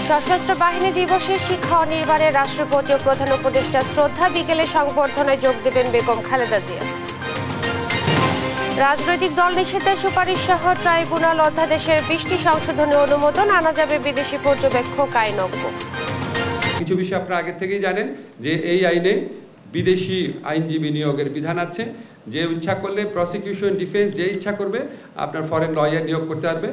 সশস্ত্র বাহিনী দিবসে শিক্ষা ও নির্মাণে রাষ্ট্রপতি ও প্রধান উপদেষ্টা শ্রদ্ধা বিকেলে সংবর্ধনায় যোগ দেবেন বেগম খালেদা জিয়া। রাজনৈতিক দল নিষিদ্ধের সুপারিশ সহ ট্রাইব্যুনাল অধ্যাদেশের 20টি সংশোধনী অনুমোদন, আনা যাবে বিদেশি পর্যবেক্ষক আইনজ্ঞ। কিছু বিষয় আপনারা আগে থেকেই জানেন যে এই আইনে বিদেশি আইনজীবী নিয়োগের বিধান আছে। যে ইচ্ছা করলে প্রসিকিউশন, ডিফেন্স যে ইচ্ছা করবে আপনার ফরেন লয়ার নিয়োগ করতে পারবে।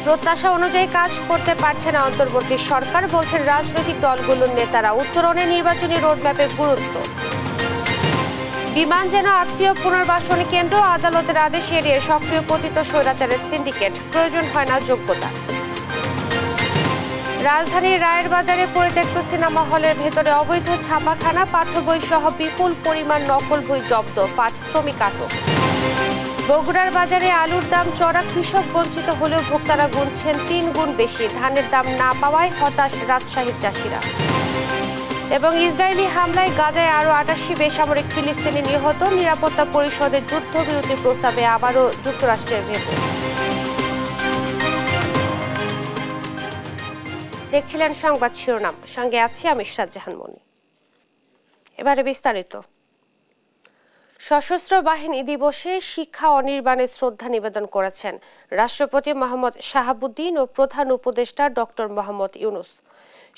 প্রত্যাশা অনুযায়ী কাজ করতে পারছে না অন্তর্বর্তী সরকার, বলছেন রাজনৈতিক দলগুলোর নেতারা। উত্তরণে নির্বাচনী রোডম্যাপের গুরুত্ব। বিমান যেন আত্মীয় পুনর্বাসন কেন্দ্র, আদালতের আদেশ এড়িয়ে সক্রিয় পতিত স্বৈরাচারের সিন্ডিকেট, প্রয়োজন হয় না যোগ্যতা। রাজধানীর রায়ের বাজারে পরিত্যক্ত সিনেমা হলের ভেতরে অবৈধ ছাপাখানা, পাঠ্য বই সহ বিপুল পরিমাণ নকল বই জব্দ, 5 শ্রমিক আটক। বগুড়ার বাজারে আলুর দাম চড়া, কৃষক বঞ্চিত হলেও ভোক্তারা গুনছেন 3 গুণ বেশি। ধানের দাম না পাওয়ায় হতাশ রাজশাহীর চাষিরা। এবং ইসরায়েলি হামলায় গাজায় আরও 88 বেসামরিক ফিলিস্তিনি নিহত, নিরাপত্তা পরিষদের যুদ্ধবিরতি প্রস্তাবে আবারও যুক্তরাষ্ট্রের ভেটো। দেখছিলেন সংবাদ শিরোনাম, সঙ্গে আছি আমি ইশরাত জাহান মনি। এবারে বিস্তারিত। সশস্ত্র বাহিনী দিবসে শিক্ষা অনির্বাণে শ্রদ্ধা নিবেদন করেছেন রাষ্ট্রপতি মোহাম্মদ শাহাবুদ্দিন ও প্রধান উপদেষ্টা ডক্টর মোহাম্মদ ইউনুস।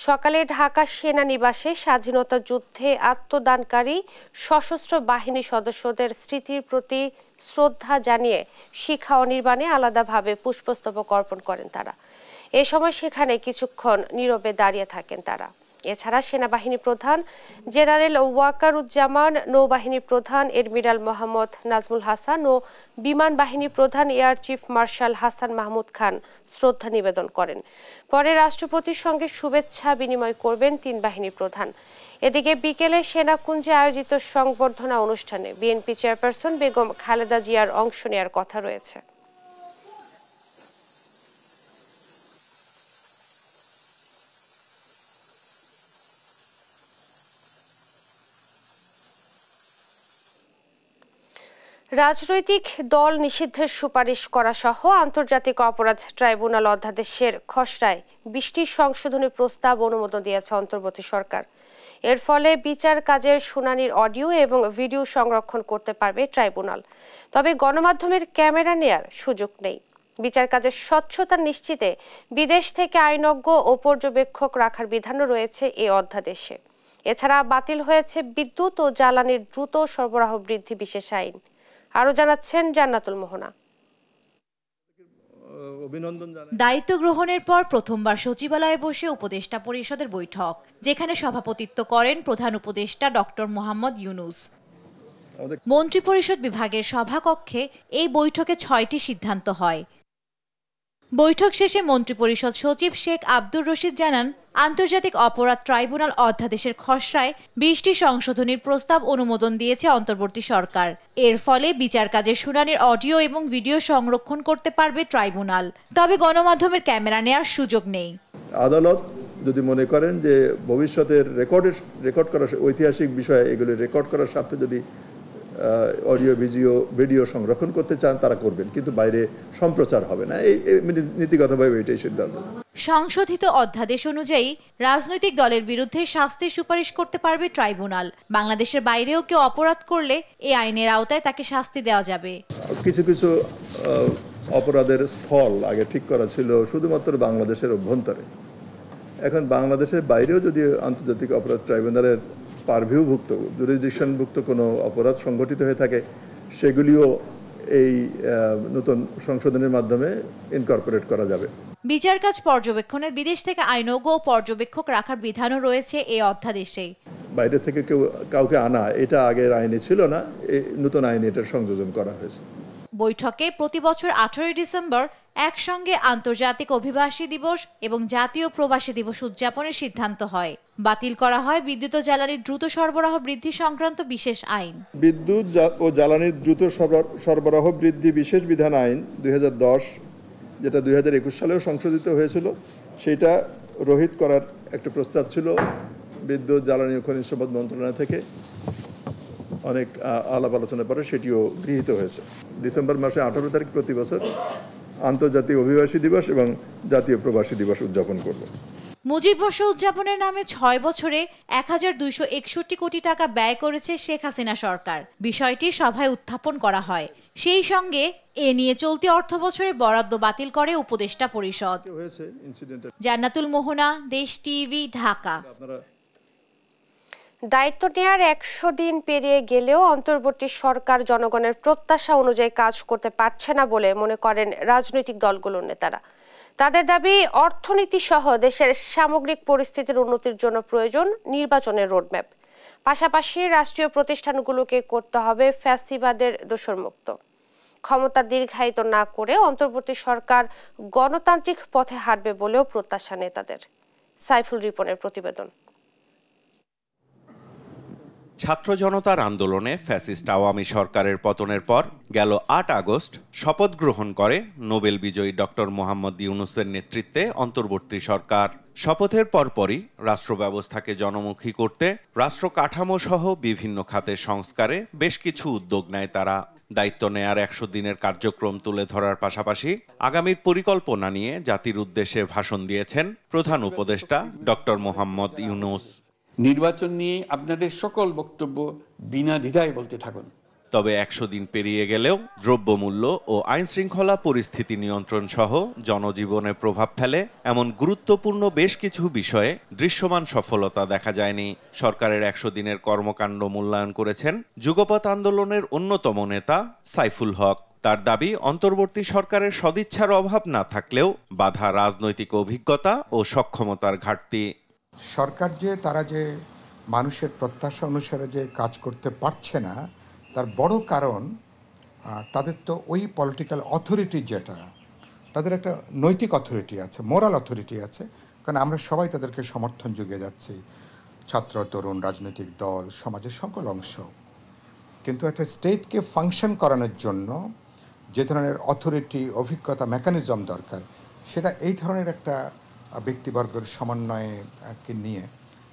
সকালে ঢাকা সেনানিবাসে স্বাধীনতা যুদ্ধে আত্মদানকারী সশস্ত্র বাহিনী সদস্যদের স্মৃতির প্রতি শ্রদ্ধা জানিয়ে শিক্ষা অনির্বাণে আলাদাভাবে পুষ্পস্তবক অর্পণ করেন তারা। এ সময় সেখানে কিছুক্ষণ নীরবে দাঁড়িয়ে থাকেন তারা। এছাড়া সেনাবাহিনী প্রধান জেনারেল ওয়াকারুজ্জামান, নৌবাহিনী প্রধান এডমিরাল মোহাম্মদ নাজমুল হাসান ও বিমান বাহিনী প্রধান air chief marshal Hasan Mahmud Khan শ্রদ্ধা নিবেদন করেন। পরে রাষ্ট্রপতির সঙ্গে শুভেচ্ছা বিনিময় করবেন 3 বাহিনী প্রধান। এদিকে বিকেলে সেনাকুঞ্জে আয়োজিত সংবর্ধনা অনুষ্ঠানে বিএনপি চেয়ারপারসন বেগম খালেদা জিয়ার অংশ নেওয়ার কথা রয়েছে। রাজনৈতিক দল নিষিদ্ধের সুপারিশ করা সহ আন্তর্জাতিক অপরাধ ট্রাইব্যুনাল অধ্যাদেশের খসড়ায় 20টি সংশোধনী প্রস্তাব অনুমোদন দিয়েছে অন্তর্বর্তী সরকার। এর ফলে বিচার কাজের শুনানির অডিও এবং ভিডিও সংরক্ষণ করতে পারবে ট্রাইব্যুনাল। তবে গণমাধ্যমের ক্যামেরা নেয়ার সুযোগ নেই। বিচার কাজের স্বচ্ছতা নিশ্চিতে বিদেশ থেকে আইনজ্ঞ ও পর্যবেক্ষক রাখার বিধানও রয়েছে এই অধ্যাদেশে। এছাড়া বাতিল হয়েছে বিদ্যুৎ ও জ্বালানির দ্রুত সরবরাহ বৃদ্ধি বিশেষ আইন। আরো জানাচ্ছেন জান্নাতুল মোহনা। দায়িত্ব গ্রহণের পর প্রথমবার সচিবালয়ে বসে উপদেষ্টা পরিষদের বৈঠক, যেখানে সভাপতিত্ব করেন প্রধান উপদেষ্টা ডক্টর মোহাম্মদ ইউনুস। মন্ত্রিপরিষদ বিভাগের সভাকক্ষে এই বৈঠকে 6টি সিদ্ধান্ত হয়। বৈঠক শেষে মন্ত্রিপরিষদ সচিব শেখ আব্দুর রশিদ জানান, আন্তর্জাতিক অপরাধ ট্রাইব্যুনাল অধ্যাদেশের খসড়ায় 20টি সংশোধনীর প্রস্তাব অনুমোদন দিয়েছে অন্তর্বর্তী সরকার। এর ফলে বিচার কাজের শুনানির অডিও এবং ভিডিও সংরক্ষণ করতে পারবে ট্রাইব্যুনাল। তবে গণমাধ্যমের ক্যামেরা নেওয়ার সুযোগ নেই। আদালত যদি মনে করেন যে ভবিষ্যতের রেকর্ড করা ঐতিহাসিক বিষয়ে এগুলো রেকর্ড করার সাথে যদি অডিও ভিডিও সংরক্ষণ করতে চান তারা করবেন, কিন্তু বাইরে সম্প্রচার হবে না। এই নীতিগতভাবে এটাই সিদ্ধান্ত। সংশোধিত অধ্যাদেশ অনুযায়ী রাজনৈতিক দলের বিরুদ্ধে শাস্তির সুপারিশ করতে পারবে ট্রাইব্যুনাল। বাংলাদেশের বাইরেও কেউ অপরাধ করলে এই আইনের আওতায় তাকে শাস্তি দেওয়া যাবে। কিছু কিছু অপরাধের স্থল আগে ঠিক করা ছিল শুধুমাত্র বাংলাদেশের অভ্যন্তরে। এখন বাংলাদেশের বাইরেও যদি আন্তর্জাতিক অপরাধ ট্রাইব্যুনালের পারভিউভুক্ত জুরিসডিকশনভুক্ত কোনো অপরাধ সংঘটিত হয়ে থাকে, সেগুলিও এই নতুন সংশোধনের মাধ্যমে ইনকর্পোরেট করা যাবে। বিচার কাজ পর্যবেক্ষণে বিদেশ থেকে আইনজ্ঞ ও পর্যবেক্ষক রাখার বিধানও রয়েছে এই অধ্যাদেশে। বাইরে থেকে কাউকে আনা এটা আগের আইনে ছিল না, এই নতুন আইনে এটার সংযোজন করা হয়েছে। বৈঠকে প্রতি বছর 18 ডিসেম্বর একসঙ্গে আন্তর্জাতিক অভিবাসী দিবস এবং জাতীয় প্রবাসী দিবস উদযাপনের সিদ্ধান্ত হয়। বাতিল করা হয় বিদ্যুৎ ও জ্বালানির দ্রুত সরবরাহ বৃদ্ধি সংক্রান্ত বিশেষ আইন। বিদ্যুৎ ও জ্বালানির দ্রুত সরবরাহ বৃদ্ধি বিশেষ বিধান আইন 2010, যেটা 2021 সালেও সংশোধিত হয়েছিল, সেটা রহিত করার একটা প্রস্তাব ছিল বিদ্যুৎ, জ্বালানি ও খনিজ সম্পদ মন্ত্রণালয় থেকে। অনেক আলাপ আলোচনার পরে সেটিও গৃহীত হয়েছে। ডিসেম্বর মাসে 18 তারিখ প্রতি বছর আন্তর্জাতিক অভিবাসী দিবস এবং জাতীয় প্রবাসী দিবস উদযাপন করব। মুজিববর্ষ উদযাপনের নামে 6 বছরে 1261 কোটি টাকা ব্যয় করেছে শেখ হাসিনা সরকার। বিষয়টি সভায় উত্থাপন করা হয়। সেই সঙ্গে এ নিয়ে চলতি অর্থবছরে বরাদ্দ বাতিল করে উপদেষ্টা পরিষদ। জান্নাতুল মোহনা, দেশ টিভি, ঢাকা। দায়িত্ব নেওয়ার 100 দিন পেরিয়ে গেলেও অন্তর্বর্তী সরকার জনগণের প্রত্যাশা অনুযায়ী কাজ করতে পারছে না বলে মনে করেন রাজনৈতিক দলগুলোর নেতারা। তাদের দাবি, অর্থনীতি সহ দেশের সামগ্রিক পরিস্থিতির উন্নতির জন্য প্রয়োজন নির্বাচনের রোডম্যাপ। পাশাপাশি রাষ্ট্রীয় প্রতিষ্ঠানগুলোকে করতে হবে ফ্যাসিবাদের দোষরমুক্ত। ক্ষমতা দীর্ঘায়িত না করে অন্তর্বর্তী সরকার গণতান্ত্রিক পথে হাঁটবে বলেও প্রত্যাশা নেতাদের। সাইফুল রিপনের প্রতিবেদন। ছাত্র জনতার আন্দোলনে ফ্যাসিস্ট আওয়ামী সরকারের পতনের পর গেল 8 আগস্ট শপথ গ্রহণ করে নোবেল বিজয়ী ডক্টর মোহাম্মদ ইউনূসের নেতৃত্বে অন্তর্বর্তী সরকার। শপথের পরপরই রাষ্ট্র ব্যবস্থাকে জনমুখী করতে রাষ্ট্র কাঠামো সহ বিভিন্ন খাতের সংস্কারে বেশ কিছু উদ্যোগ নেয় তারা। দায়িত্ব নেয়ার 100 দিনের কার্যক্রম তুলে ধরার পাশাপাশি আগামীর পরিকল্পনা নিয়ে জাতির উদ্দেশ্যে ভাষণ দিয়েছেন প্রধান উপদেষ্টা ডক্টর মোহাম্মদ ইউনূস। নির্বাচন নিয়ে আপনাদের সকল বক্তব্য বিনা দ্বিধায় বলতে থাকুন। তবে 100 দিন পেরিয়ে গেলেও দ্রব্যমূল্য ও আইন শৃঙ্খলা পরিস্থিতি নিয়ন্ত্রণ সহ জনজীবনে প্রভাব ফেলে এমন গুরুত্বপূর্ণ বেশ কিছু বিষয়ে দৃশ্যমান সফলতা দেখা যায়নি। সরকারের 100 দিনের কর্মকাণ্ড মূল্যায়ন করেছেন যুগপৎ আন্দোলনের অন্যতম নেতা সাইফুল হক। তার দাবি, অন্তর্বর্তী সরকারের সদিচ্ছার অভাব না থাকলেও বাধা রাজনৈতিক অভিজ্ঞতা ও সক্ষমতার ঘাটতি। সরকার তারা যে মানুষের প্রত্যাশা অনুসারে যে কাজ করতে পারছে না, তার বড় কারণ তাদের তো ওই পলিটিক্যাল অথরিটি, যেটা তাদের একটা নৈতিক অথরিটি আছে, মোরাল অথরিটি আছে, কারণ আমরা সবাই তাদেরকে সমর্থন যুগিয়ে যাচ্ছি, ছাত্র, তরুণ, রাজনৈতিক দল, সমাজের সকল অংশ। কিন্তু একটা স্টেটকে ফাংশন করানোর জন্য যে ধরনের অথরিটি, অভিজ্ঞতা, মেকানিজম দরকার, সেটা এই ধরনের একটা ব্যক্তিবর্গের সমন্বয়কে নিয়ে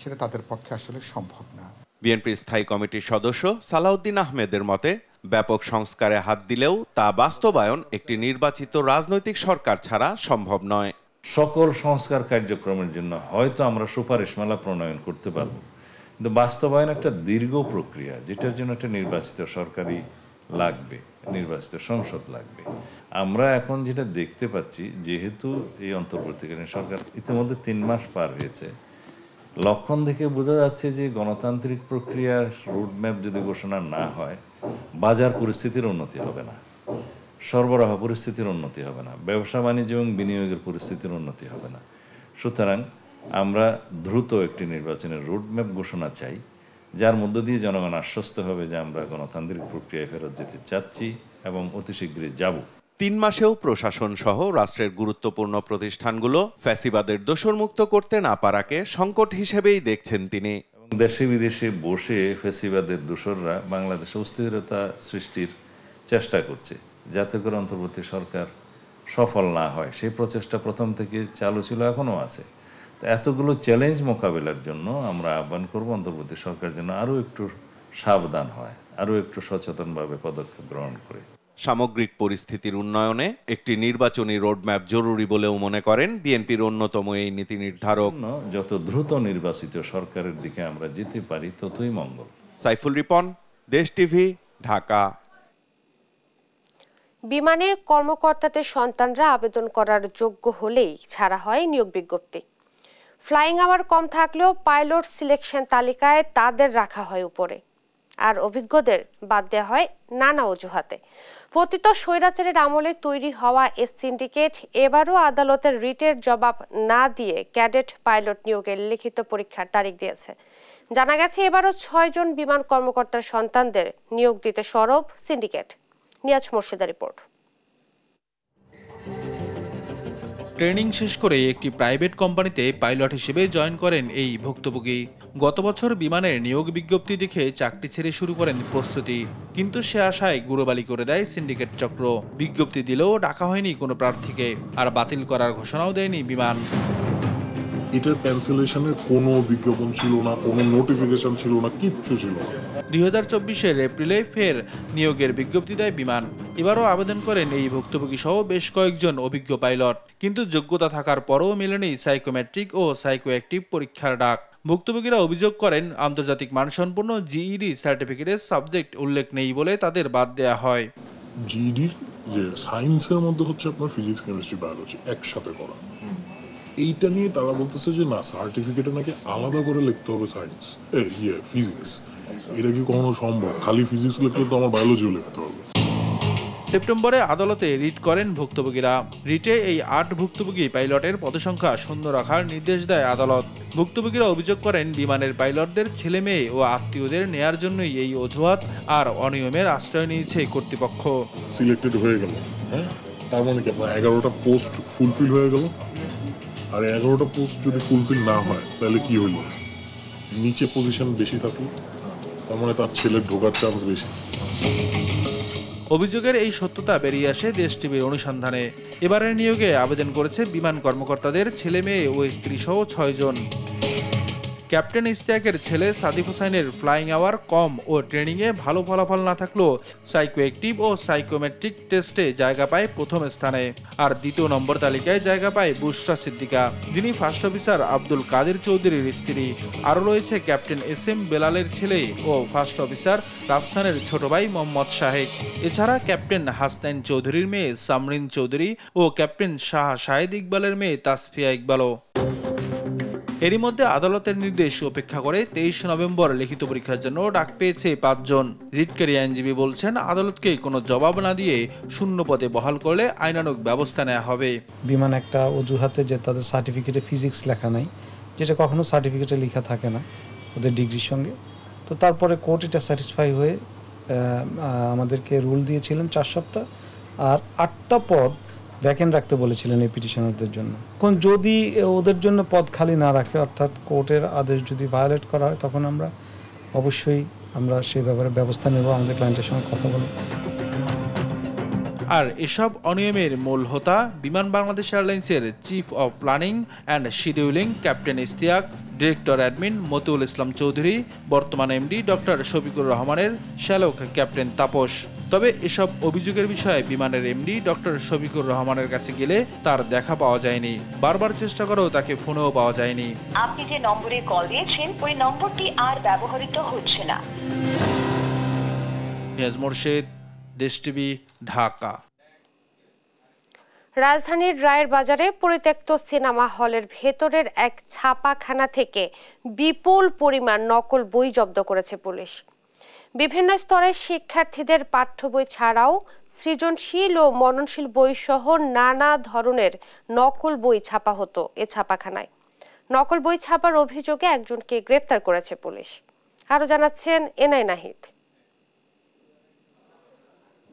সেটা তাদের পক্ষে আসলে সম্ভব না। বিএনপির স্থায়ী কমিটির সদস্য সালাউদ্দিন আহমেদের মতে, ব্যাপক সংস্কারে হাত দিলেও তা বাস্তবায়ন একটি নির্বাচিত রাজনৈতিক সরকার ছাড়া সম্ভব নয়। সকল সংস্কার কার্যক্রমের জন্য হয়তো আমরা সুপারিশমালা প্রণয়ন করতে পারবো, কিন্তু বাস্তবায়ন একটা দীর্ঘ প্রক্রিয়া, যেটার জন্য একটা নির্বাচিত সরকারই লাগবে, নির্বাচিত সংসদ লাগবে। আমরা এখন যেটা দেখতে পাচ্ছি, যেহেতু এই অন্তর্বর্তীকালীন সরকার ইতিমধ্যে 3 মাস পার হয়েছে, লক্ষণ দেখে বোঝা যাচ্ছে যে গণতান্ত্রিক প্রক্রিয়ার রোডম্যাপ যদি ঘোষণা না হয়, বাজার পরিস্থিতির উন্নতি হবে না, সরবরাহ পরিস্থিতির উন্নতি হবে না, ব্যবসা বাণিজ্য এবং বিনিয়োগের পরিস্থিতির উন্নতি হবে না। সুতরাং আমরা দ্রুত একটি নির্বাচনের রোডম্যাপ ঘোষণা চাই, যার মধ্য দিয়ে জনগণ আশ্বস্ত হবে যে আমরা গণতান্ত্রিক প্রক্রিয়ায় ফেরত যেতে চাচ্ছি এবং অতি শীঘ্রই যাব। 3 মাসেও প্রশাসন সহ রাষ্ট্রের গুরুত্বপূর্ণ প্রতিষ্ঠানগুলো ফ্যাসিবাদের দোষরমুক্ত করতে না পারাকে সংকট হিসেবেই দেখছেন তিনি। দেশে বিদেশে বসে ফ্যাসিবাদের দোসররা বাংলাদেশে অস্থিরতা সৃষ্টির চেষ্টা করছে, যাতে করে অন্তর্বর্তী সরকার সফল না হয়। সেই প্রচেষ্টা প্রথম থেকে চালু ছিল, এখনো আছে। তো এতগুলো চ্যালেঞ্জ মোকাবেলার জন্য আমরা আহ্বান করব অন্তর্বর্তী সরকার যেন আরও একটু সাবধান হয়, আরও একটু সচেতনভাবে পদক্ষেপ গ্রহণ করে। সামগ্রিক পরিস্থিতির উন্নয়নে একটি নির্বাচনী রোডম্যাপ জরুরি বলেও মনে করেন বিএনপির অন্যতম এই নীতি নির্ধারক। যত দ্রুত নির্বাচিত সরকারের দিকে আমরা যেতে পারি, ততই মঙ্গল। সাইফুল রিপন, দেশ টিভি, ঢাকা। বিমানের কর্মকর্তাদের সন্তানরা আবেদন করার যোগ্য হলেই ছাড়া হয় নিয়োগ বিজ্ঞপ্তি। ফ্লাইং আওয়ার কম থাকলেও পাইলট সিলেকশন তালিকায় তাদের রাখা হয় উপরে, আর অভিজ্ঞদের বাদ দেওয়া হয় নানা অজুহাতে। পতিত স্বৈরাচারের আমলে তৈরি হওয়া এ সিন্ডিকেট এবারও আদালতের রিটের জবাব না দিয়ে ক্যাডেট পাইলট নিয়োগের লিখিত পরীক্ষার তারিখ দিয়েছে। জানা গেছে, এবারও 6 জন বিমান কর্মকর্তার সন্তানদের নিয়োগ দিতে সরব সিন্ডিকেট। নিয়াজ মোর্শেদার রিপোর্ট। ট্রেনিং শেষ করে একটি প্রাইভেট কোম্পানিতে পাইলট হিসেবে জয়েন করেন এই ভুক্তভোগী। গত বছর বিমানের নিয়োগ বিজ্ঞপ্তি দেখে চাকরি ছেড়ে শুরু করেন প্রস্তুতি, কিন্তু সে আশায় গুড়োবালি করে দেয় সিন্ডিকেট চক্র। বিজ্ঞপ্তি দিলেও ডাকা হয়নি কোনো প্রার্থীকে, আর বাতিল করার ঘোষণাও দেয়নি বিমান। এটার ক্যান্সেলেশনের কোনো বিজ্ঞাপন ছিল না, কোনো নোটিফিকেশন ছিল না, কিচ্ছু ছিল না। 2024-এর এপ্রিলে ফের নিয়োগের বিজ্ঞপ্তি দেয় বিমান। এবারও আবেদন করেন এই ভুক্তভোগী সহ বেশ কয়েকজন অভিজ্ঞ পাইলট, কিন্তু যোগ্যতা থাকার পরও মেলেনি সাইকোমেট্রিক ও সাইকোঅ্যাক্টিভ পরীক্ষার ডাক। ভুক্তভোগীরা অভিযোগ করেন আন্তর্জাতিক মানসম্পন্ন জিইডি সার্টিফিকেটের সাবজেক্ট উল্লেখ নেই বলে তাদের বাদ দেওয়া হয়। জিইডির যে সায়েন্সের মধ্যে হচ্ছে আপনার ফিজিক্স, কেমিস্ট্রি, বায়োলজি একসাথে করা, এইটা নিয়ে তারা বলতেছে যে না, সার্টিফিকেটে নাকি আলাদা করে লিখতে হবে সায়েন্স ফিজিক্স। এটা কি কখনো সম্ভব? খালি ফিজিক্স লিখলে তো আমার বায়োলজিও লিখতে হবে। সেপ্টেম্বরে আদালতে রিট করেন ভুক্তভোগীরা। রিটে এই 8 ভুক্তভোগী পাইলটের পদসংখ্যা শূন্য রাখার নির্দেশ দেয় আদালত। ভুক্তভোগীরা অভিযোগ করেন বিমানের পাইলটদের ছেলে মেয়ে ও আত্মীয়দের নেয়ার জন্যই এই অজুহাত আর অনিয়মের আশ্রয় নিয়েছে কর্তৃপক্ষ। সিলেক্টেড হয়ে গেল, হ্যাঁ, তার মানে কি আপনার 11টা পোস্ট ফুলফিল হয়ে গেল, আর 11টা পোস্ট যদি ফুলফিল না হয় তাহলে কি হইল? নিচে পজিশন বেশি থাকলো, তার মানে তার ছেলের ঢোকার চান্স বেশি। অভিযোগের এই সত্যতা বেরিয়ে আসে দেশ টিভির অনুসন্ধানে। এবারের নিয়োগে আবেদন করেছে বিমান কর্মকর্তাদের ছেলে মেয়ে ও স্ত্রী সহ 6 জন। ক্যাপ্টেন ইশতিয়াকের ছেলে সাদিক হোসাইনের ফ্লাইং আওয়ার কম ও ট্রেনিংয়ে ভালো ফলাফল না থাকলেও সাইকোঅ্যাক্টিভ ও সাইকোমেট্রিক টেস্টে জায়গা পায় প্রথম স্থানে। আর দ্বিতীয় নম্বর তালিকায় জায়গা পায় বুশরা সিদ্দিকা, যিনি ফার্স্ট অফিসার আব্দুল কাদের চৌধুরীর স্ত্রী। আরও রয়েছে ক্যাপ্টেন SM বেলালের ছেলে ও ফার্স্ট অফিসার রাফসানের ছোট ভাই মোহাম্মদ শাহেক। এছাড়া ক্যাপ্টেন হাসনাইন চৌধুরীর মেয়ে সামরিন চৌধুরী ও ক্যাপ্টেন শাহ শাহেদ ইকবালের মেয়ে তাসফিয়া ইকবালও। এরই মধ্যে আদালতের নির্দেশ উপেক্ষা করে 23 নভেম্বর লিখিত পরীক্ষার জন্য ডাক পেয়েছে 5 জন। রিটকারী আইনজীবী বলছেন আদালতকে কোনো জবাব না দিয়ে শূন্য পদে বহাল করলে আইনানুগ ব্যবস্থা নেওয়া হবে। বিমান একটা অজুহাতে যে তাদের সার্টিফিকেটে ফিজিক্স লেখা নাই, যেটা কখনো সার্টিফিকেটে লেখা থাকে না ওদের ডিগ্রির সঙ্গে। তো তারপরে কোর্ট এটা স্যাটিসফাই হয়ে আমাদেরকে রুল দিয়েছিলেন 4 সপ্তাহ, আর 8টা পদ ভ্যাকেন্ট রাখতে বলেছিলেন এই পিটিশনারদের জন্য। এখন যদি ওদের জন্য পদ খালি না রাখে, অর্থাৎ কোর্টের আদেশ যদি ভায়োলেট করা হয়, তখন আমরা অবশ্যই সেই ব্যাপারে ব্যবস্থা নেব, আমাদের ক্লায়েন্টের সঙ্গে কথা বলব। আর এসব অনিয়মের মূল হোতা বিমান বাংলাদেশ এয়ারলাইন্সের chief of planning and scheduling captain Ishtiaq, director admin Motiul Islam Chowdhury, বর্তমান এমডি ডক্টর শফিকুর রহমানের শ্যালক ক্যাপ্টেন তাপস। তবে এসব অভিযোগের বিষয়ে বিমানের এমডি ডক্টর শফিকুর রহমানের কাছে গেলে তার দেখা পাওয়া যায়নি। বারবার চেষ্টা করেও তাকে ফোনেও পাওয়া যায়নি। আপনি যে নম্বরে কল দিয়েছেন ওই নম্বরটি আর ব্যবহৃত হচ্ছে না। নিয়াজ মোরশেদ, দেশ টিভি, ঢাকা। রাজধানীর রায়ের বাজারে পরিত্যক্ত সিনেমা হলের ভেতরের এক ছাপাখানা থেকে বিপুল পরিমাণ নকল বই জব্দ করেছে পুলিশ। বিভিন্ন স্তরের শিক্ষার্থীদের পাঠ্য বই ছাড়াও সৃজনশীল ও মননশীল বই সহ নানা ধরনের নকল বই ছাপা হতো এ ছাপাখানায়। নকল বই ছাপার অভিযোগে একজনকে গ্রেফতার করেছে পুলিশ। আরো জানাচ্ছেন এনআই নাহিদ।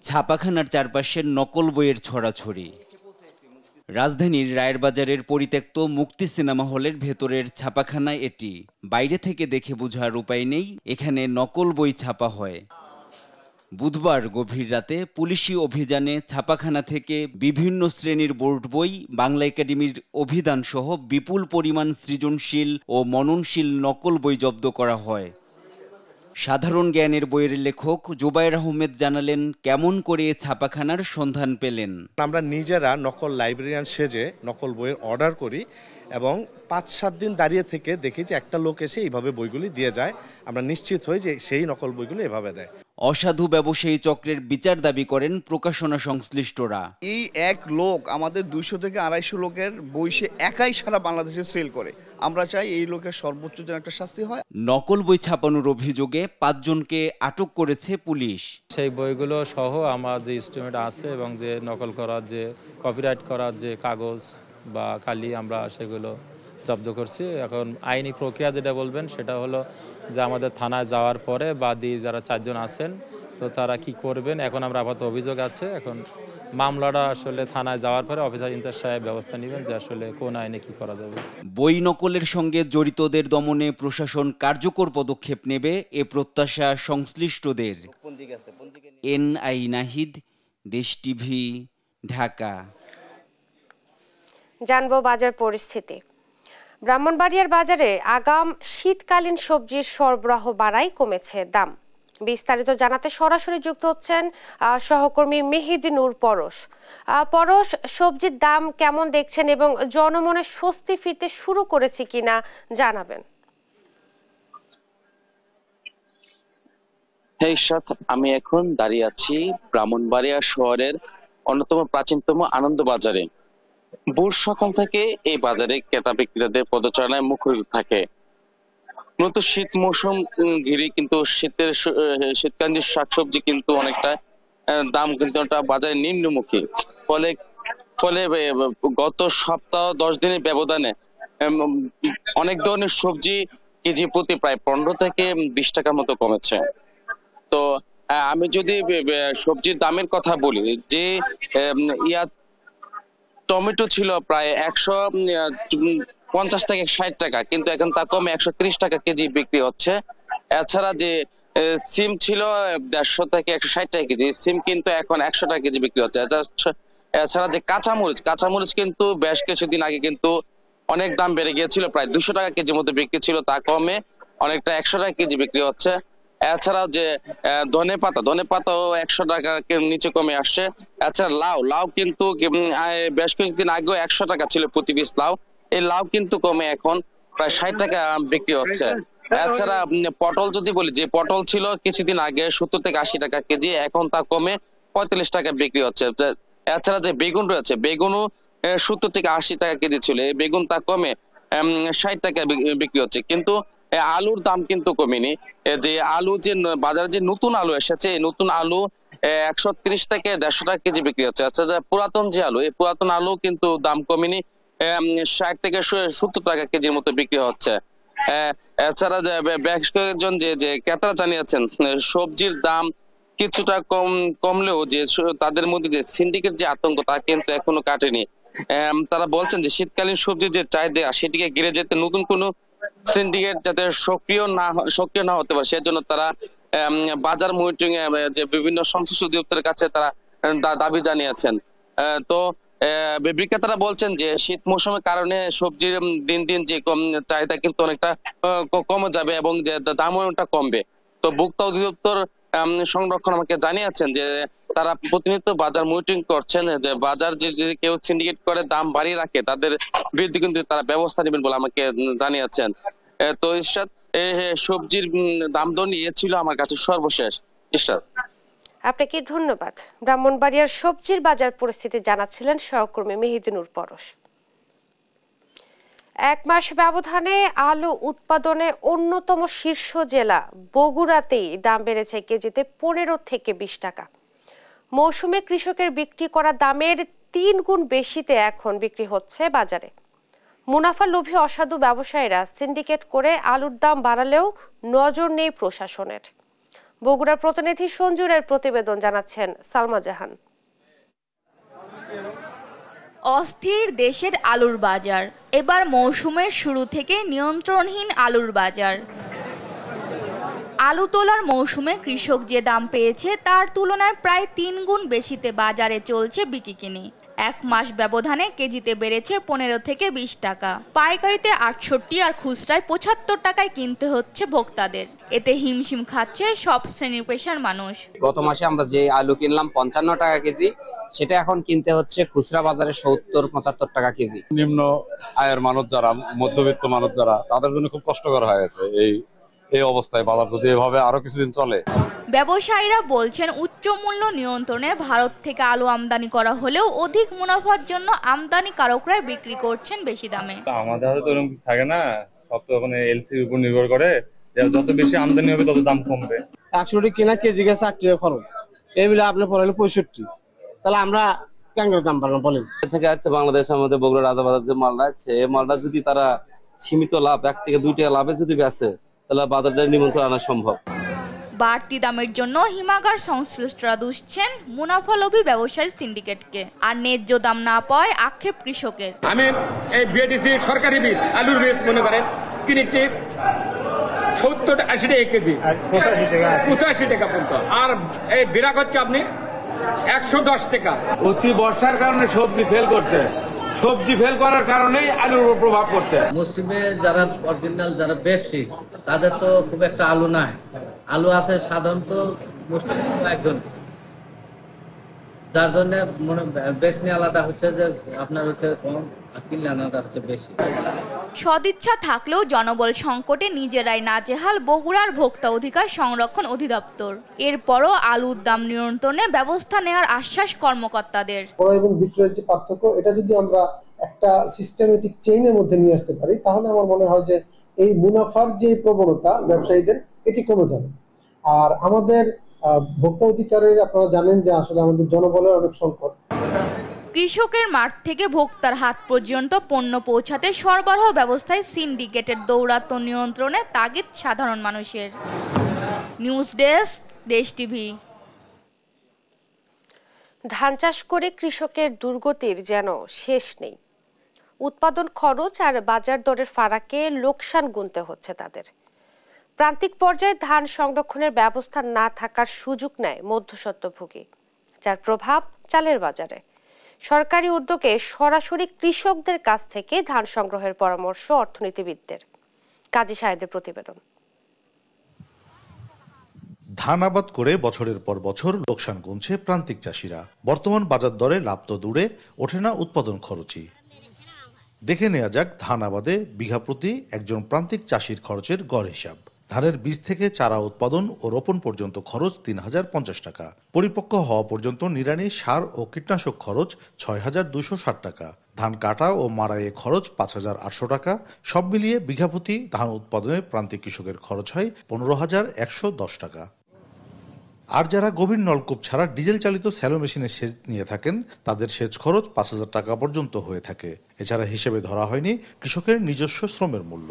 ছাপাখানার চারপাশে নকল বইয়ের ছড়াছড়ি। রাজধানীর রায়ের বাজারের পরিত্যক্ত মুক্তি সিনেমা হলের ভেতরের ছাপাখানায় এটি। বাইরে থেকে দেখে বোঝার উপায় নেই এখানে নকল বই ছাপা হয়। বুধবার গভীর রাতে পুলিশি অভিযানে ছাপাখানা থেকে বিভিন্ন শ্রেণীর বোর্ড বই, বাংলা একাডেমির অভিধান সহ বিপুল পরিমাণ সৃজনশীল ও মননশীল নকল বই জব্দ করা হয়। সাধারণ জ্ঞানের বইয়ের লেখক জুবায়ের আহমেদ জানালেন কেমন করে ছাপাখানার সন্ধান পেলেন। আমরা নিজেরা নকল লাইব্রেরিয়ান সেজে নকল বইয়ের অর্ডার করি এবং 5-7 দিন দাঁড়িয়ে থেকে দেখি যে একটা লোক এসে এইভাবে বইগুলি দিয়ে যায়। আমরা নিশ্চিত হই যে সেই নকল বইগুলি এভাবে দেয়। অসাধু ব্যবসায়ী চক্রের বিচার দাবি করেন প্রকাশনা সংশ্লিষ্টরা। এই এক লোক আমাদের 200 থেকে 250 লোকের বই সে একাই সারা বাংলাদেশে সেল করে। আমরা চাই এই লোকের সর্বোচ্চ যেন একটা শাস্তি হয়। নকল বই ছাপানোর অভিযোগে 5 জনকে আটক করেছে পুলিশ। সেই বইগুলো সহ আমার যে ইনস্ট্রুমেন্ট আছে এবং যে নকল করার যে কপিরাইট করার যে কাগজ বা কালি আমরা সেগুলো জব্দ করছি। এখন আইনি প্রক্রিয়া যেটা বলবেন সেটা হলো যে আমাদের থানায় যাওয়ার পরে বাদী যারা 4 জন আছেন তো তারা কি করবেন। এখন আমরা আপাতত অভিযোগ আছে, এখন মামলাটা আসলে থানায় যাওয়ার পরে অফিসার ইনচার্জ সাহেব ব্যবস্থা নেবেন যে আসলে কোন আইনে কি করা যাবে। বই নকলের সঙ্গে জড়িতদের দমনে প্রশাসন কার্যকর পদক্ষেপ নেবে এ প্রত্যাশা সংশ্লিষ্টদের। এনআই নাহিদ, দেশ টিভি, ঢাকা। জানবো বাজার পরিস্থিতি। ব্রাহ্মণবাড়িয়ার বাজারে আগাম শীতকালীন সবজির সরবরাহ বাড়ায় কমেছে দাম। বিস্তারিত জানাতে সরাসরি যুক্ত হচ্ছেন সহকর্মী মেহেদী নূর পরশ। পরশ, সবজির দাম কেমন দেখছেন এবং জনমনে স্বস্তি ফিরতে শুরু করেছে কিনা জানাবেন। আমি এখন দাঁড়িয়ে আছি ব্রাহ্মণবাড়িয়া শহরের অন্যতম প্রাচীনতম আনন্দবাজারে। ভোর সকাল থেকে এই বাজারে ক্রেতা বিক্রেতাদের পদচারণায় মুখরিত থাকে। মূলত শীত মৌসুম ঘিরে কিন্তু শীতকালীন শাকসবজি কিন্তু অনেকটা দাম কিন্তু বাজারে নিম্নমুখী। ফলে গত সপ্তাহ 10 দিনের ব্যবধানে অনেক ধরনের সবজি কেজি প্রতি প্রায় 15 থেকে 20 টাকার মতো কমেছে। তো আমি যদি সবজির দামের কথা বলি, যে টমেটো ছিল প্রায় 150 থেকে 60 টাকা, কিন্তু এখন তা কমে 130 টাকা কেজি বিক্রি হচ্ছে। এছাড়া যে সিম ছিল 150 থেকে 160 টাকা কেজি, সিম কিন্তু এখন 100 টাকা কেজি বিক্রি হচ্ছে। এছাড়া যে কাঁচামরিচ কিন্তু বেশ কিছুদিন আগে কিন্তু অনেক দাম বেড়ে গিয়েছিল, প্রায় 200 টাকা কেজির মধ্যে বিক্রি ছিল, তা কমে অনেকটা 100 টাকা কেজি বিক্রি হচ্ছে। এছাড়া যে ধনেপাতাও 100 টাকার নিচে কমে আসছে। এছাড়া লাউ কিন্তু বেশ কিছুদিন আগেও 100 টাকা ছিল প্রতি পিস লাউ, এই লাউ কিন্তু কমে এখন প্রায় 60 টাকা বিক্রি হচ্ছে। এছাড়া পটল যদি বলি, যে পটল ছিল কিছুদিন আগে 70 থেকে 80 টাকা কেজি, এখন তা কমে 45 টাকা বিক্রি হচ্ছে। এছাড়া যে বেগুন রয়েছে, বেগুনও 70 থেকে 80 টাকা কেজি ছিল, এই বেগুন তা কমে 60 টাকা বিক্রি হচ্ছে। কিন্তু আলুর দাম কিন্তু কমেনি। যে আলু, যে বাজারে যে নতুন আলু এসেছে, এই নতুন আলু 130 থেকে 150 টাকা কেজি বিক্রি হচ্ছে। আচ্ছা, পুরাতন যে আলু, এই পুরাতন আলু কিন্তু দাম কমেনি, 60 থেকে 70 টাকা কেজির মতো বিক্রি হচ্ছে। এছাড়া বেশ কয়েকজন যে ক্রেতারা জানিয়েছেন সবজির দাম কিছুটা কমলেও যে তাদের মধ্যে যে সিন্ডিকেট যে আতঙ্ক, তা কিন্তু এখনো কাটেনি। তারা বলছেন যে শীতকালীন সবজির যে চাহিদা, সেটিকে ঘিরে যেতে নতুন কোনো সিন্ডিকেট যাতে সক্রিয় না হতে পারে, সেজন্য তারা বাজার মনিটরিং এ যে বিভিন্ন সংশ্লিষ্ট অধিদপ্তরের কাছে তারা দাবি জানিয়েছেন। তো বিক্রেতারা বলছেন যে শীত মৌসুমের কারণে সবজির দিন দিন যে চাহিদা কিন্তু অনেকটা কমে যাবে এবং যে দামও অনেকটা কমবে। তো ভোক্তা অধিদপ্তর সংরক্ষণ আমাকে জানিয়েছেন যে তারা প্রতিনিয়ত বাজার মনিটরিং করছেন, যে বাজার যে কেউ সিন্ডিকেট করে দাম বাড়িয়ে রাখে তাদের বিরুদ্ধে কিন্তু তারা ব্যবস্থা নেবেন বলে আমাকে জানিয়েছেন। তো ইরশাদ, সবজির দাম দর নিয়ে ছিল আমার কাছে সর্বশেষ। ইরশাদ, আপনাকে ধন্যবাদ। ব্রাহ্মণবাড়িয়ার সবজির বাজার পরিস্থিতি জানাচ্ছিলেন সহকর্মী মেহেদী নূর পরশ। 1 মাস ব্যবধানে আলু উৎপাদনে অন্যতম শীর্ষ জেলা বগুড়াতেই দাম বেড়েছে কেজিতে 15 থেকে 20 টাকা। মৌসুমে কৃষকের বিক্রি করা দামের 3 গুণ বেশিতে এখন বিক্রি হচ্ছে বাজারে। মুনাফা লোভী অসাধু ব্যবসায়ীরা সিন্ডিকেট করে আলুর দাম বাড়ালেও নজর নেই প্রশাসনের। বগুড়ার প্রতিনিধি সঞ্জুরের প্রতিবেদন জানাচ্ছেন সালমা জাহান। অস্থির দেশের আলুর বাজার, এবার মৌসুমের শুরু থেকে নিয়ন্ত্রণহীন আলুর বাজার। আলু তোলার মৌসুমে কৃষক যে দাম পেয়েছে তার তুলনায় প্রায় 3 গুণ বেশিতে বাজারে চলছে বিকিকিনি। 1 মাস ব্যবধানে কেজিতে বেড়েছে 15 থেকে 20 টাকা, পাইকারিতে 68 আর খুচরায় 75 টাকায় কিনতে হচ্ছে ভোক্তাদের। এতে হিমশিম খাচ্ছে সব শ্রেণীর পেশার মানুষ। গত মাসে আমরা যে আলু কিনলাম 55 টাকা কেজি, সেটা এখন কিনতে হচ্ছে খুচরা বাজারে 70-75 টাকা কেজি। নিম্ন আয়ের মানুষ যারা, মধ্যবিত্ত মানুষ যারা, তাদের জন্য খুব কষ্টকর হয়ে গেছে এই অবস্থায় বাজার যদি এভাবে আরো কিছুদিন চলে। ব্যবসায়ীরা বলছেন উচ্চ মূল্য নিয়ন্ত্রণে ভারত থেকে আলু আমদানি করা হলেও অধিক মুনাফার জন্য আমদানিকারকরা বিক্রি করছেন বেশি দামে। আমাদের হাতে তো এরকম কিছু থাকে না, সব তো এখন এলসির উপর নির্ভর করে, যত বেশি আমদানি হবে তত দাম কমবে। 100 কেনা কেজি গেছে 8 টাকা খরচ, এই বলে আপনি পড়াইলে 65, তাহলে আমরা কেন দাম পারলাম বলেন? থেকে আছে বাংলাদেশের মধ্যে বগুড়া রাজাবাজার যে মালটা আছে, এই মালটা যদি তারা সীমিত লাভ 1 থেকে 2 টাকা লাভে যদি বেচে, তাহলে বাজারে নিয়ন্ত্রণ আনা সম্ভব। বাড়তি দামের জন্য হিমাগার সংশ্লিষ্টরা দুষছেন মুনাফালোভী ব্যবসায়ী সিন্ডিকেটকে, আর ন্যায্য দাম না পাওয়ায় আক্ষেপ কৃষকের। আমি এই বিএডিসি সরকারি বীজ আলুর বীজ মনে করেন কিনেছি 70-80 টাকা কেজি, 85 টাকা পর্যন্ত, আর এই বিরাগ হচ্ছে আপনি 110 টাকা। অতি বর্ষার কারণে সবজি ফেল করছে, সবজি ফেল করার কারণেই আলুর উপর প্রভাব পড়ছে। মুসলিমে যারা অরিজিনাল যারা ব্যবসায়ী, তাদের তো খুব একটা আলু নাই, আলু আছে সাধারণত একজন, যার জন্য বেশনি আলাদা হচ্ছে যে আপনার হচ্ছে কম, কিনলে আলাদা হচ্ছে বেশি। সদিচ্ছা থাকলেও জনবল সংকটে নিজেরাই নাজেহাল বগুড়ার ভোক্তা অধিকার সংরক্ষণ অধিদপ্তর। এরপরও আলুর দাম নিয়ন্ত্রণে ব্যবস্থা নেওয়ার আশ্বাস কর্মকর্তাদের। ক্রয় এবং বিক্রয়ের যে পার্থক্য, এটা যদি আমরা একটা সিস্টেমেটিক চেইনের মধ্যে নিয়ে আসতে পারি, তাহলে আমার মনে হয় যে এই মুনাফার যে প্রবণতা ব্যবসায়ীদের, এটি কমে যাবে। আর আমাদের ভোক্তা অধিকারের আপনারা জানেন যে আসলে আমাদের জনবলের অনেক সংকট। কৃষকের মাঠ থেকে ভোক্তার হাত পর্যন্ত পণ্য পৌঁছাতে সরবরাহ ব্যবস্থায় সিন্ডিকেটের দৌরাত্ম্য নিয়ন্ত্রণে তাগিদ সাধারণ মানুষের। নিউজ ডেস্ক, দেশ টিভি। ধান চাষ করে কৃষকের দুর্গতির যেন শেষ নেই। উৎপাদন খরচ আর বাজার দরের ফারাকে লোকসান গুনতে হচ্ছে তাদের। প্রান্তিক পর্যায়ে ধান সংরক্ষণের ব্যবস্থা না থাকার সুযোগ নেয় মধ্যস্বত্বভোগী, যার প্রভাব চালের বাজারে। সরকারি উদ্যোগে সরাসরি কৃষকদের কাছ থেকে ধান সংগ্রহের পরামর্শ অর্থনীতিবিদদের। কাজী সাহেদের প্রতিবেদন। ধান আবাদ করে বছরের পর বছর লোকসান গুনছে প্রান্তিক চাষিরা। বর্তমান বাজার দরে লাভ তো দূরে, ওঠে না উৎপাদন খরচই। দেখে নেওয়া যাক ধান আবাদে বিঘা প্রতি একজন প্রান্তিক চাষির খরচের গড় হিসাব। ধানের বীজ থেকে চারা উৎপাদন ও রোপণ পর্যন্ত খরচ ৩,০৫০ টাকা। পরিপক্ক হওয়া পর্যন্ত নিড়ানি, সার ও কীটনাশক খরচ ৬,২৬০ টাকা। ধান কাটা ও মাড়াইয়ে খরচ ৫,৮০০ টাকা। সব মিলিয়ে বিঘা প্রতি ধান উৎপাদনে প্রান্তিক কৃষকের খরচ হয় ১৫,১১০ টাকা। আর যারা গভীর নলকূপ ছাড়া ডিজেল চালিত স্যালো মেশিনে সেচ নিয়ে থাকেন, তাদের সেচ খরচ ৫,০০০ টাকা পর্যন্ত হয়ে থাকে। এছাড়া হিসেবে ধরা হয়নি কৃষকের নিজস্ব শ্রমের মূল্য।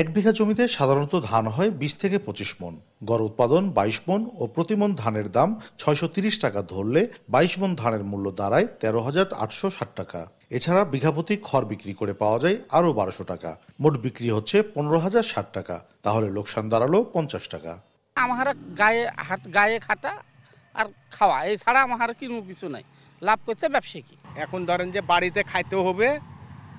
এক বিঘা জমিতে সাধারণত ধান হয় ২০ থেকে ২৫ মণ। গড় উৎপাদন ২২ মণ ও প্রতি মণ ধানের দাম ৬৩০ টাকা ধরলে ২২ মণ ধানের মূল্য দাঁড়ায় ১৩,৮৬০ টাকা। এছাড়া বিঘাপতি খড় বিক্রি করে পাওয়া যায় আরও ১২০০ টাকা। মোট বিক্রি হচ্ছে ১৫,০৬০ টাকা। তাহলে লোকসান দাঁড়ালো ৫০ টাকা। আমার গায়ে খাটা আর খাওয়া, এই ছাড়া আমার কোনো কিছু নাই। লাভ করছে ব্যবসায়ী। এখন ধরেন যে বাড়িতে খাইতেও হবে,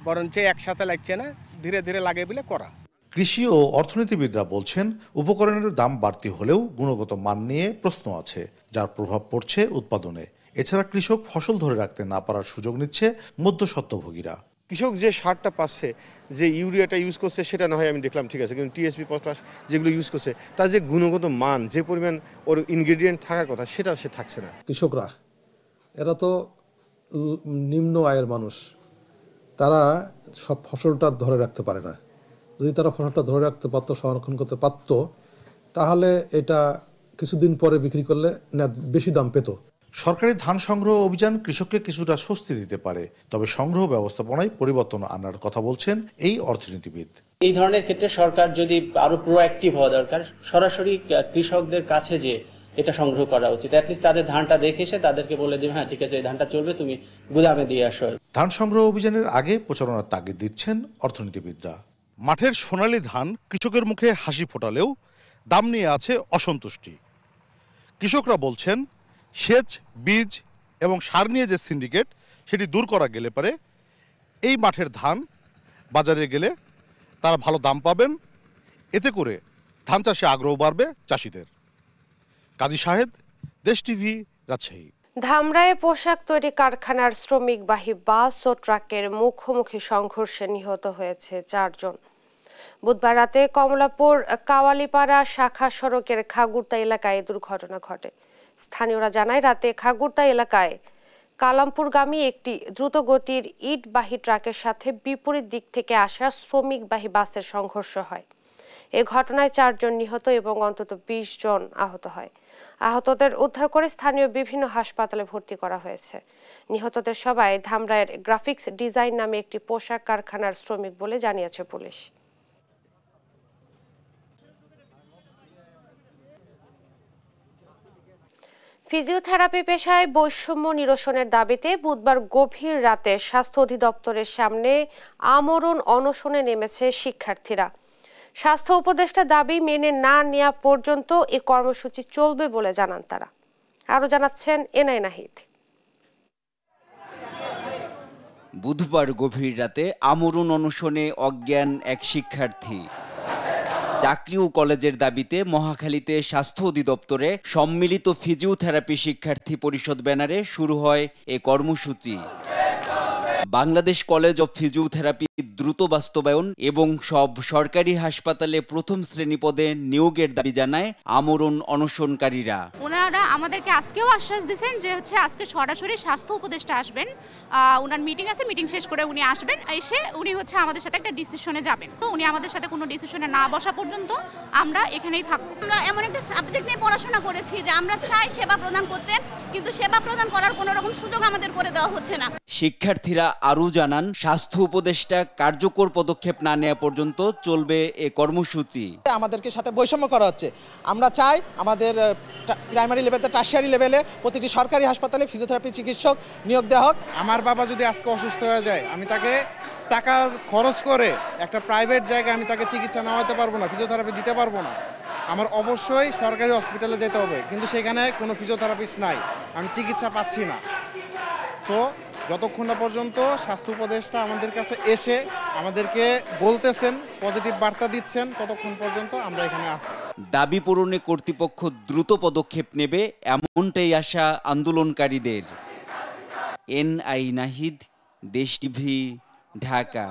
বরঞ্চ একসাথে লাগছে না, ধীরে ধীরে লাগে বলে করা। কৃষি ও অর্থনীতিবিদরা বলছেন, উপকরণের দাম বাড়তি হলেও গুণগত মান নিয়ে প্রশ্ন আছে, যার প্রভাব পড়ছে উৎপাদনে। এছাড়া কৃষক ফসল ধরে রাখতে না পারার সুযোগ নিচ্ছে মধ্যস্বত্বভোগীরা। কৃষক যে সারটা পাচ্ছে, যে ইউরিয়াটা ইউজ করছে, সেটা না হয় আমি দেখলাম ঠিক আছে, কিন্তু টিএসপি পটাশ যেগুলো ইউজ করছে, তার যে গুণগত মান, যে পরিমাণ ওর ইনগ্রেডিয়েন্ট থাকার কথা, সেটা সে থাকছে না। কৃষকরা এরা তো নিম্ন আয়ের মানুষ, তারা সব ফসলটা ধরে রাখতে পারে না। যদি তারা ফসলটা ধরে রাখতে পারতো, সংরক্ষণ করতে পারতো, তাহলে এটা কিছুদিন পরে বিক্রি করলে বেশি দাম পেত। সরকারি ধান সংগ্রহ অভিযান কৃষককে কিছুটা স্বস্তি দিতে পারে, তবে সংগ্রহ ব্যবস্থাপনায় পরিবর্তন আনার কথা বলছেন এই অর্থনীতিবিদ। এই ধরনের ক্ষেত্রে সরকার যদি আরো প্রোঅ্যাক্টিভ হওয়া দরকার, সরাসরি কৃষকদের কাছে যে এটা সংগ্রহ করা উচিত। অ্যাটলিস্ট তাদের ধানটা দেখে এসে তাদেরকে বলে দিবে, হ্যাঁ ঠিক আছে, এই ধানটা চলবে, তুমি গুদামে দিয়ে আসো। ধান সংগ্রহ অভিযানের আগে প্রচারণার তাগিদ দিচ্ছেন অর্থনীতিবিদরা। মাঠের সোনালী ধান কৃষকের মুখে হাসি ফোটালেও দাম নিয়ে আছে অসন্তুষ্টি। কৃষকরা বলছেন, সেচ, বীজ এবং সার নিয়ে যে সিন্ডিকেট, সেটি দূর করা গেলে পারে এই মাঠের ধান বাজারে গেলে তারা ভালো দাম পাবেন। এতে করে ধান চাষে আগ্রহ বাড়বে চাষিদের। কাজী সাহেদ, দেশ টিভি, রাজশাহী। ধামরায়ে পোশাক তৈরি কারখানার শ্রমিকবাহী বাস ও ট্রাকের মুখোমুখি সংঘর্ষে নিহত হয়েছে ৪ জন। বুধবার রাতে কমলাপুর কাওয়ালিপাড়া শাখা সড়কের খাগুরতা এলাকায় দুর্ঘটনা ঘটে। স্থানীয়রা জানায়, রাতে খাগুরতা এলাকায় কালামপুরগামী একটি দ্রুতগতির ইটবাহী ট্রাকের সাথে বিপরীত দিক থেকে আসা শ্রমিকবাহী বাসের সংঘর্ষ হয়। এ ঘটনায় ৪ জন নিহত এবং অন্তত ২০ জন আহত হয়। আহতদের উদ্ধার করে স্থানীয় বিভিন্ন হাসপাতালে ভর্তি করা হয়েছে। নিহতদের সবাই ধামরায়ের গ্রাফিক্স ডিজাইন নামে একটি পোশাক কারখানার শ্রমিক বলে জানিয়েছে পুলিশ। ফিজিওথেরাপি পেশায় বৈষম্য নিরসনের দাবিতে বুধবার গভীর রাতে স্বাস্থ্য অধিদপ্তরের সামনে আমরণ অনশনে নেমেছে শিক্ষার্থীরা। স্বাস্থ্য উপদেষ্টা দাবি মেনে না নেওয়া পর্যন্ত এই কর্মসূচি চলবে বলে জানান তারা। আরো জানাচ্ছেন এনআই নাহিদ। বুধবার গভীর রাতে আমরণ অনশনে অজ্ঞান এক শিক্ষার্থী। চাকরি ও কলেজের দাবিতে মহাখালীতে স্বাস্থ্য অধিদপ্তরে সম্মিলিত ফিজিওথেরাপি শিক্ষার্থী পরিষদ ব্যানারে শুরু হয় এ কর্মসূচি। বাংলাদেশ কলেজ অব ফিজিওথেরাপি দ্রুত বাস্তবায়ন এবং সব সরকারি হাসপাতালে প্রথম শ্রেণী পদে নিয়োগের দাবি জানায় আমরণ অনশনকারীরা। ওনারা আমাদেরকে আজকেও আশ্বাস দিয়েছেন যে আজকে সরাসরি স্বাস্থ্য উপদেষ্টা আসবেন, ওনার মিটিং আছে, মিটিং শেষ করে উনি আসবেন, এসে উনি আমাদের সাথে একটা ডিসিশনে যাবেন। তো উনি আমাদের সাথে কোনো ডিসিশনে না বসা পর্যন্ত আমরা এখানেই থাকবো। আমরা এমন একটা সাবজেক্ট নিয়ে পড়াশোনা করেছি যে আমরা চাই সেবা প্রদান করতে, কিন্তু সেবা প্রদান করার কোনো রকম সুযোগ আমাদের করে দেওয়া হচ্ছে না। শিক্ষার্থীরা আরও জানান, স্বাস্থ্য উপদেষ্টা কার্যকর পদক্ষেপ না নেওয়া পর্যন্ত চলবে এ কর্মসূচি। আমাদেরকে সাথে বৈষম্য করা হচ্ছে। আমরা চাই আমাদের প্রাইমারি লেভেলে, টারশিয়ারি লেভেলে প্রতিটি সরকারি হাসপাতালে ফিজিওথেরাপি চিকিৎসক নিয়োগ দেওয়া হোক। আমার বাবা যদি আজকে অসুস্থ হয়ে যায়, আমি তাকে টাকা খরচ করে একটা প্রাইভেট জায়গায় আমি তাকে চিকিৎসা নেওয়াতে পারবো না, ফিজিওথেরাপি দিতে পারবো না। আমার অবশ্যই সরকারি হসপিটালে যেতে হবে, কিন্তু সেখানে কোনো ফিজিওথেরাপিস্ট নাই, আমি চিকিৎসা পাচ্ছি না। তো যতক্ষণ না পর্যন্ত স্বাস্থ্য উপদেষ্টা আমাদের কাছে এসে আমাদেরকে বলতেছেন, পজিটিভ বার্তা দিচ্ছেন, ততক্ষণ পর্যন্ত আমরা এখানে আছি। দাবি পূরণে কর্তৃপক্ষ দ্রুত পদক্ষেপ নেবে, এমনটাই আশা আন্দোলনকারীদের। এনআই নাহিদ, দেশ টিভি, ঢাকা।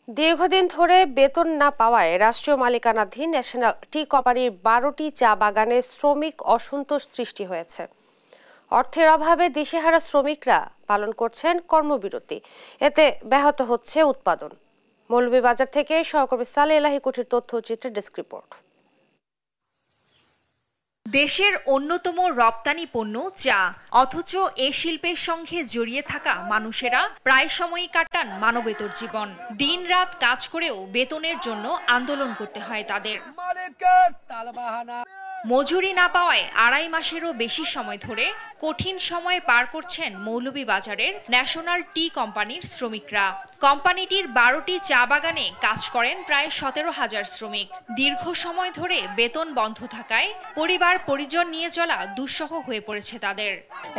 দীর্ঘদিন ধরে বেতন না পাওয়ায় রাষ্ট্রীয় মালিকানাধীন ন্যাশনাল টি কোম্পানির 12টি চা বাগানে শ্রমিক অসন্তোষ সৃষ্টি হয়েছে। অর্থের অভাবে দিশেহারা শ্রমিকরা পালন করছেন কর্মবিরতি, এতে ব্যাহত হচ্ছে উৎপাদন। মৌলভীবাজার থেকে সহকর্মী সালে এলাহি কুঠির তথ্যচিত্রের ডেস্ক রিপোর্ট। দেশের অন্যতম রপ্তানি পণ্য চা, অথচ এ শিল্পের সঙ্গে জড়িয়ে থাকা মানুষেরা প্রায় সময়ই কাটান মানবেতর জীবন। দিনরাত কাজ করেও বেতনের জন্য আন্দোলন করতে হয় তাদের। মজুরি না পাওয়ায় 2.5 মাসেরও বেশি সময় ধরে কঠিন সময় পার করছেন মৌলভীবাজারের ন্যাশনাল টি কোম্পানির শ্রমিকরা। কোম্পানিটির 12টি চা বাগানে কাজ করেন প্রায় 17,000 শ্রমিক। দীর্ঘ সময় ধরে বেতন বন্ধ থাকায় পরিবার পরিজন নিয়ে চলা দুঃসহ হয়ে পড়েছে তাদের।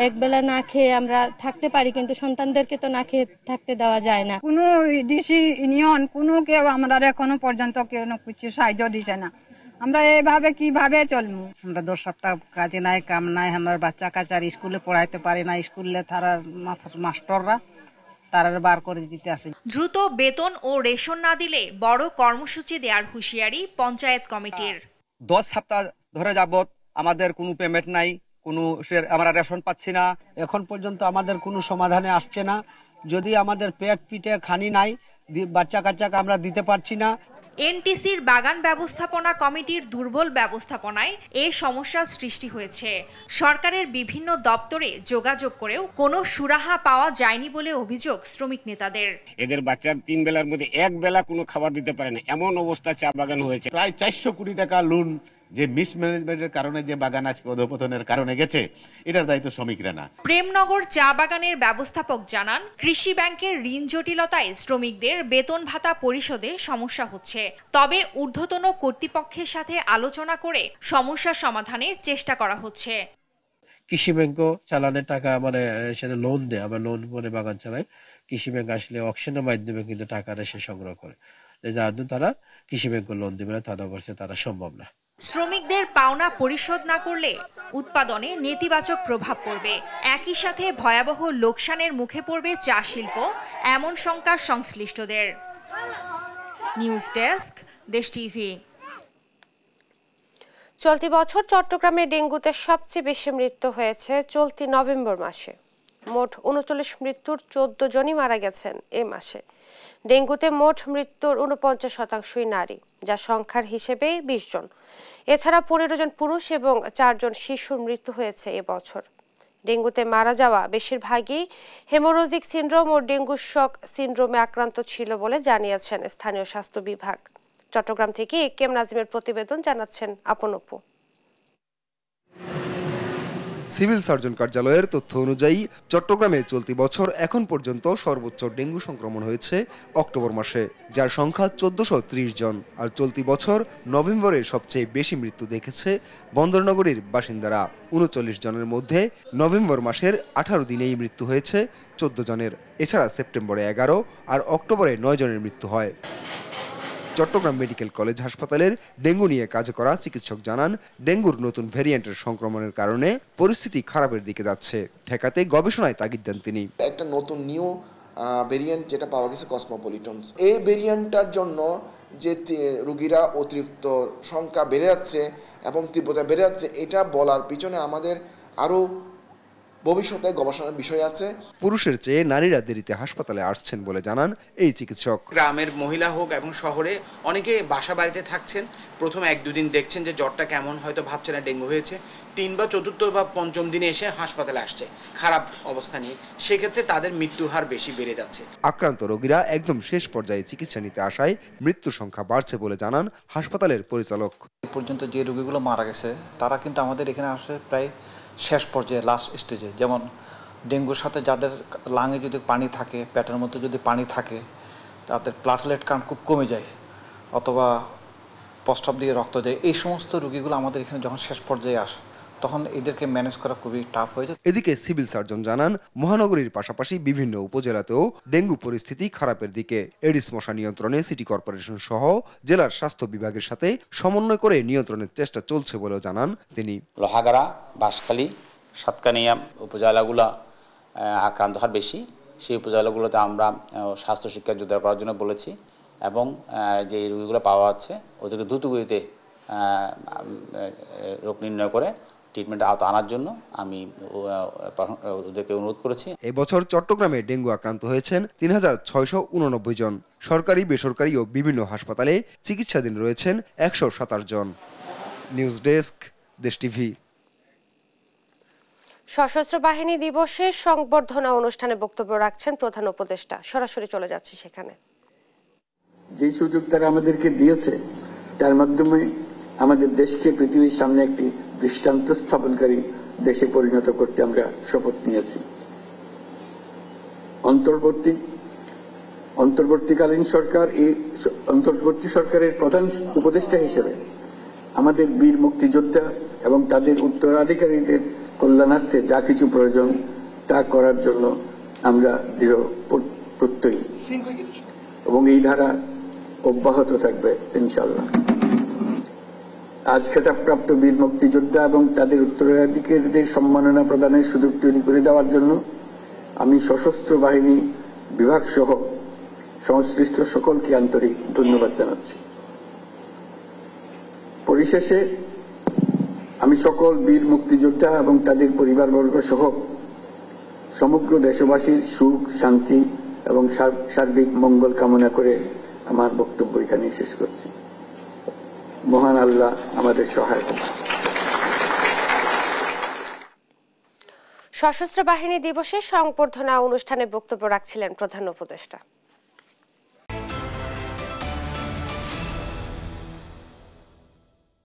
একবেলা না খেয়ে আমরা থাকতে পারি, কিন্তু সন্তানদেরকে তো না খেয়ে থাকতে দেওয়া যায় না। কোনো ডিসি ইউনিয়ন কোনো কেউ আমরা এখনো পর্যন্ত কেউ কিছু সাহায্য দিছে না। আমরা এভাবে কিভাবে চলবো? আমরা 10 সপ্তাহ কাজে নাই, কাম নাই, আমার বাচ্চা কাচার স্কুলে পড়াইতে পারি না। স্কুলে তারা মাস্টাররা তারা বার করে দিতে আসে। দ্রুত বেতন ও রেশন না দিলে বড় কর্মসূচি দেওয়ার হুঁশিয়ারি পঞ্চায়েত কমিটির। 10 সপ্তাহ ধরে যাবত আমাদের কোনো পেমেন্ট নাই, কোনো আমরা রেশন পাচ্ছি না। এখন পর্যন্ত আমাদের কোনো সমাধানে আসছে না। যদি আমাদের পেট পিঠে খানি নাই, বাচ্চা কাচ্চাকে আমরা দিতে পারছি না। এনটিসির বাগান ব্যবস্থাপনা কমিটির দুর্বল ব্যবস্থাপনায় এ সমস্যার সৃষ্টি হয়েছে। সরকারের বিভিন্ন দপ্তরে যোগাযোগ করেও কোনো সুরাহা পাওয়া যায়নি বলে অভিযোগ শ্রমিক নেতাদের। এদের বাচ্চার 3 বেলার মধ্যে 1 বেলা কোনো খাবার দিতে পারে না, এমন অবস্থা চা বাগান হয়েছে। প্রায় 400 কোটি টাকা লোন যে মিসম্যানেজমেন্টের কারণে যে বাগান আজকে অধঃপতনের কারণে গেছে, এটার দায়িত্ব শ্রমিকরা না। প্রেমনগর চা বাগানের ব্যবস্থাপক জানান, কৃষি ব্যাংকের ঋণ জটিলতায় শ্রমিকদের বেতন ভাতা পরিশোধে সমস্যা হচ্ছে। তবে ঊর্ধ্বতন কর্তৃপক্ষের সাথে আলোচনা করে সমস্যা সমাধানের চেষ্টা করা হচ্ছে। কৃষি ব্যাংকও চালানের টাকা সেটা লোন দেয়, আবার লোন করে বাগান চালায়। কৃষি ব্যাংক আসলে অকশনের মাধ্যমে কিন্তু টাকাটা সে সংগ্রহ করে, যার জন্য তারা কৃষি ব্যাংক লোন দেবে না, তারা বলছে তারা সম্ভব না। শ্রমিকদের পাওনা পরিশোধ না করলে উৎপাদনে নেতিবাচক প্রভাব পড়বে, একই সাথে ভয়াবহ লোকসানের মুখে পড়বে চা শিল্প, এমন শঙ্কা সংশ্লিষ্টদের। নিউজ ডেস্ক, দেশ টিভি। চলতি বছর চট্টগ্রামে ডেঙ্গুতে সবচেয়ে বেশি মৃত্যু হয়েছে চলতি নভেম্বর মাসে। মোট 39 মৃত্যুর 14 জনই মারা গেছেন এ মাসে। ডেঙ্গুতে মোট মৃত্যুর 49% নারী, যা সংখ্যার হিসেবে 20 জন। এছাড়া 15 জন পুরুষ এবং 4 জন শিশুর মৃত্যু হয়েছে এবছর। ডেঙ্গুতে মারা যাওয়া বেশিরভাগই হেমোরোজিক সিন্ড্রোম ও ডেঙ্গু শক সিন্ড্রোমে আক্রান্ত ছিল বলে জানিয়েছেন স্থানীয় স্বাস্থ্য বিভাগ। চট্টগ্রাম থেকে কেম নাজিমের প্রতিবেদন, জানাচ্ছেন আপন অপু। সিভিল সার্জন কার্যালয়ের তথ্য অনুযায়ী চট্টগ্রামে চলতি বছর এখন পর্যন্ত সর্বোচ্চ ডেঙ্গু সংক্রমণ হয়েছে অক্টোবর মাসে, যার সংখ্যা 1430 জন। আর চলতি বছর নভেম্বরে সবচেয়ে বেশি মৃত্যু দেখেছে বন্দরনগরীর বাসিন্দারা। 39 জনের মধ্যে নভেম্বর মাসের 18 দিনেই মৃত্যু হয়েছে 14 জনের। এছাড়া সেপ্টেম্বরে 11 আর অক্টোবরে 9 জনের মৃত্যু হয়। চট্টগ্রাম মেডিকেল কলেজ হাসপাতালের ডেঙ্গু নিয়ে কাজ করা চিকিৎসক জানান, ডেঙ্গুর নতুন ভ্যারিয়েন্টের সংক্রমণের কারণে পরিস্থিতি খারাপের দিকে যাচ্ছে। ঠেকাতে গবেষণায় তাগিদ দেন তিনি। একটা নতুন নিউ ভেরিয়েন্ট যেটা পাওয়া গেছে কসমোপলিটনস, এই ভেরিয়েন্টটার জন্য যে রোগীরা অতিরিক্ত সংখ্যা বেড়ে যাচ্ছে এবং তীব্রতা বেড়ে যাচ্ছে, এটা বলার পিছনে আমাদের আরও ভবিষ্যতে গবেষণার বিষয় আছে। পুরুষের চেয়ে নারীরা দেরিতে হাসপাতালে আসছেন বলে জানান এই চিকিৎসক। গ্রামের মহিলা হোক এবং শহরে অনেকে বাসা বাড়িতে থাকছেন, প্রথম 1-2 দিন দেখছেন যে জ্বরটা কেমন, হয়তো ভাবছেন না ডেঙ্গু হয়েছে, 3 বা 4 বা 5ম দিনে এসে হাসপাতালে আসছে খারাপ অবস্থা নিয়ে, সেক্ষেত্রে তাদের মৃত্যুর হার বেশি বেড়ে যাচ্ছে। আক্রান্ত রোগীরা একদম শেষ পর্যায়ে চিকিৎসা নিতে আসায় মৃত্যুর সংখ্যা বাড়ছে বলে জানান হাসপাতালের পরিচালক। এ পর্যন্ত যে রোগীগুলো মারা গেছে তারা কিন্তু আমাদের এখানে আসে প্রায় শেষ পর্যায়ে, লাস্ট স্টেজে। যেমন ডেঙ্গুর সাথে যাদের লাঙে যদি পানি থাকে, পেটের মধ্যে যদি পানি থাকে, তাদের প্লাটলেট কাউন্ট খুব কমে যায় অথবা প্রস্রাব দিয়ে রক্ত যায়, এই সমস্ত রোগীগুলো আমাদের এখানে যখন শেষ পর্যায়ে আসে তখন এদেরকে ম্যানেজ করা খুবই টাফ হয়ে যায়। এদিকে সিভিল সার্জন জানান, মহানগরীর পাশাপাশি বিভিন্ন উপজেলাতেও ডেঙ্গু পরিস্থিতি খারাপের দিকে। এডিস মশা নিয়ন্ত্রণে সিটি কর্পোরেশন সহ জেলার স্বাস্থ্য বিভাগের সাথে সমন্বয় করে নিয়ন্ত্রণের চেষ্টা চলছে বলেও জানান তিনি। লোহাগাড়া, বাঁশখালী, সাতকানিয়া উপজেলাগুলো আক্রান্ত হার বেশি, সেই উপজেলাগুলোতে আমরা স্বাস্থ্য শিক্ষা জোরদার করার জন্য বলেছি এবং যে রোগীগুলো পাওয়া যাচ্ছে ওদেরকে দ্রুত গতিতে রোগ নির্ণয় করে ট্রিটমেন্টের আওতা আনার জন্য আমি ওদেরকে অনুরোধ করেছি। এবছর চট্টগ্রামে ডেঙ্গু আক্রান্ত হয়েছেন 3689 জন। সরকারি, বেসরকারি ও বিভিন্ন হাসপাতালে চিকিৎসাধীন রয়েছেন 127 জন। নিউজ ডেস্ক, দেশ টিভি। সশস্ত্র বাহিনী দিবসে সংবর্ধনা অনুষ্ঠানে বক্তব্য রাখছেন প্রধান উপদেষ্টা। সরাসরি চলে যাচ্ছে সেখানে। যে সুযোগ তারা আমাদেরকে দিয়েছে তার মাধ্যমে আমাদের দেশকে পৃথিবীর সামনে একটি দৃষ্টান্ত স্থাপনকারী দেশে পরিণত করতে আমরা শপথ নিয়েছি। অন্তর্বর্তীকালীন সরকার, এই অন্তর্বর্তী সরকারের প্রধান উপদেষ্টা হিসেবে আমাদের বীর মুক্তিযোদ্ধা এবং তাদের উত্তরাধিকারীদের কল্যাণার্থে যা কিছু প্রয়োজন তা করার জন্য আমরা দৃঢ় প্রত্যয়ী এবং এই ধারা অব্যাহত থাকবে ইনশাআল্লাহ। আজ খেতাবপ্রাপ্ত বীর মুক্তিযোদ্ধা এবং তাদের উত্তরাধিকারীদের সম্মাননা প্রদানের সুযোগ তৈরি করে দেওয়ার জন্য আমি সশস্ত্র বাহিনী বিভাগ সহ সংশ্লিষ্ট সকলকে আন্তরিক ধন্যবাদ জানাচ্ছি। পরিশেষে আমি সকল বীর মুক্তিযোদ্ধা এবং তাদের পরিবারবর্গ সহ সমগ্র দেশবাসীর সুখ, শান্তি এবং সার্বিক মঙ্গল কামনা করে আমার বক্তব্য এখানে শেষ করছি। মহান আল্লাহ আমাদের সহায় হোক। সশস্ত্র বাহিনী দিবসে সংবর্ধনা অনুষ্ঠানে বক্তব্য রাখছিলেন প্রধান উপদেষ্টা।